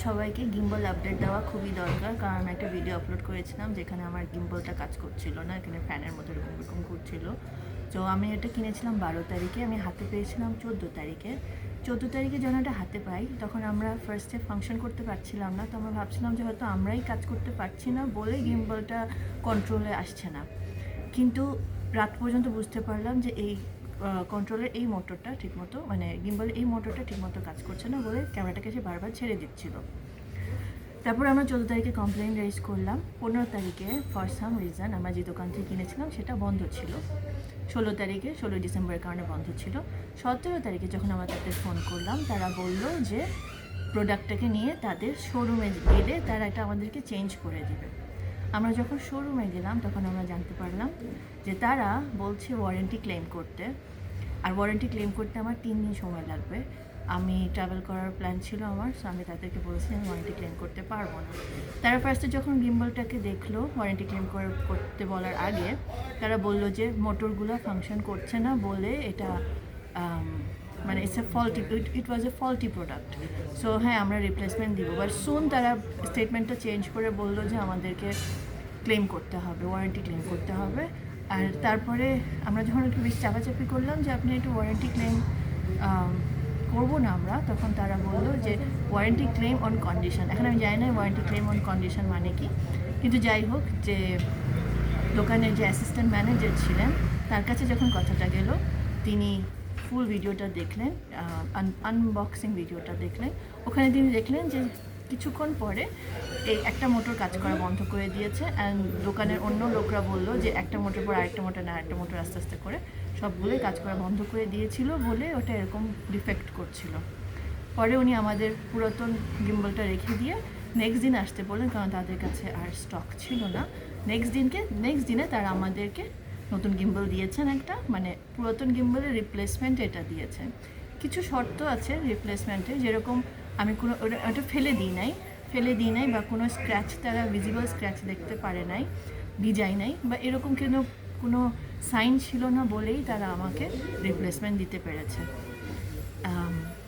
সবাইকে gimbal update দেওয়া খুবই দরকার, কারণ আমি একটা ভিডিও আপলোড করেছিলাম যেখানে আমার গিম্বলটা কাজ করছিল না, এখানে ফ্যানের মতো এরকম এরকম ঘুরছিল। তো আমি এটা কিনেছিলাম 12 তারিখে, আমি হাতে পেয়েছিলাম 14 তারিখে। 14 তারিখে যখন এটা হাতে পাই তখন আমরা ফার্স্টে ফাংশন করতে পারছিলাম না, তো আমরা ভাবছিলাম যে হয়তো আমরাই কাজ করতে পারছি না বলে গিম্বলটা কন্ট্রোলে আসছে না। কিন্তু রাত পর্যন্ত বুঝতে পারলাম যে এই কন্ট্রোলের এই মোটরটা ঠিকমতো, মানে গিম্বলের এই মোটরটা ঠিকমতো কাজ করছে না বলে ক্যামেরাটাকে সে বারবার ছেড়ে দিচ্ছিল। তারপর আমরা 14 তারিখে কমপ্লেন রেজ করলাম। 15 তারিখে ফর সাম রিজন আমরা যে দোকান থেকে কিনেছিলাম সেটা বন্ধ ছিল। 16 তারিখে 16 ডিসেম্বরের কারণে বন্ধ ছিল। 17 তারিখে যখন আমরা তাদের ফোন করলাম তারা বলল যে প্রোডাক্টটাকে নিয়ে তাদের শোরুমে গেলে তারা এটা আমাদেরকে চেঞ্জ করে দেবে। আমরা যখন শোরুমে গেলাম তখন আমরা জানতে পারলাম যে তারা বলছে ওয়ারেন্টি ক্লেম করতে, আর ওয়ারেন্টি ক্লেম করতে আমার 3 দিন সময় লাগবে। আমি ট্রাভেল করার প্ল্যান ছিল আমার, সো আমি তাদেরকে বলেছি আমি ওয়ারেন্টি ক্লেম করতে পারবো না। তারা ফার্স্টে যখন গিম্বলটাকে দেখলো ওয়ারেন্টি ক্লেম করতে বলার আগে তারা বলল যে মোটরগুলো ফাংশন করছে না বলে এটা মানে it's a faulty, it was A faulty product. So হ্যাঁ, আমরা রিপ্লেসমেন্ট দিব, বাট সুন তারা স্টেটমেন্টটা চেঞ্জ করে বললো যে আমাদেরকে ক্লেম করতে হবে, ওয়ারেন্টি ক্লেম করতে হবে। আর তারপরে আমরা যখন একটু বেশি চাপাচাপি করলাম যে আপনি একটু ওয়ারেন্টি ক্লেম করবো না আমরা, তখন তারা বললো যে ওয়ারেন্টি ক্লেম অন কন্ডিশন। এখন আমি জানি না ওয়ারেন্টি ক্লেম অন কন্ডিশন মানে কি, কিন্তু যাই হোক, যে দোকানের যে অ্যাসিস্ট্যান্ট ম্যানেজার ছিলেন তার কাছে যখন কথাটা গেল তিনি ফুল ভিডিওটা দেখলেন, আনবক্সিং ভিডিওটা দেখলেন। ওখানে তিনি দেখলেন যে কিছুক্ষণ পরে এই একটা মোটর কাজ করা বন্ধ করে দিয়েছে, অ্যান্ড দোকানের অন্য লোকরা বললো যে একটা মোটর পর আরেকটা মোটর না, আরেকটা মোটর আস্তে আস্তে করে সবগুলোই কাজ করা বন্ধ করে দিয়েছিল বলে ওটা এরকম ডিফেক্ট করছিল। পরে উনি আমাদের পুরাতন গিম্বলটা রেখে দিয়ে নেক্সট দিন আসতে বললেন, কারণ তাদের কাছে আর স্টক ছিল না। নেক্সট দিনে তারা আমাদেরকে নতুন গিম্বল দিয়েছেন একটা, মানে পুরাতন গিম্বলের রিপ্লেসমেন্ট এটা দিয়েছেন। কিছু শর্ত আছে রিপ্লেসমেন্টে, যেরকম আমি কোনো ওটা ফেলে দিই নাই বা কোনো স্ক্র্যাচ, তারা ভিজিবল স্ক্র্যাচ দেখতে পারে নাই, ভিজাই নাই বা এরকম কোনো সাইন ছিল না বলেই তারা আমাকে রিপ্লেসমেন্ট দিতে পেরেছে।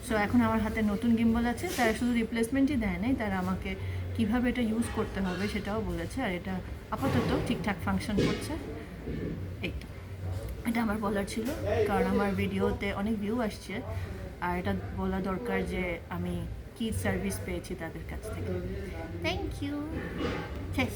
সো এখন আমার হাতে নতুন গিম্বল আছে, তারা শুধু রিপ্লেসমেন্টই দেয় নাই, তারা আমাকে কীভাবে এটা ইউজ করতে হবে সেটাও বলেছে, আর এটা আপাতত ঠিকঠাক ফাংশন করছে। এটা আমার বলার ছিল, কারণ আমার ভিডিওতে অনেক ভিউ আসছে, আর এটা বলা দরকার যে আমি কী সার্ভিস পেয়েছি তাদের কাছ থেকে। Thank you. শেষ।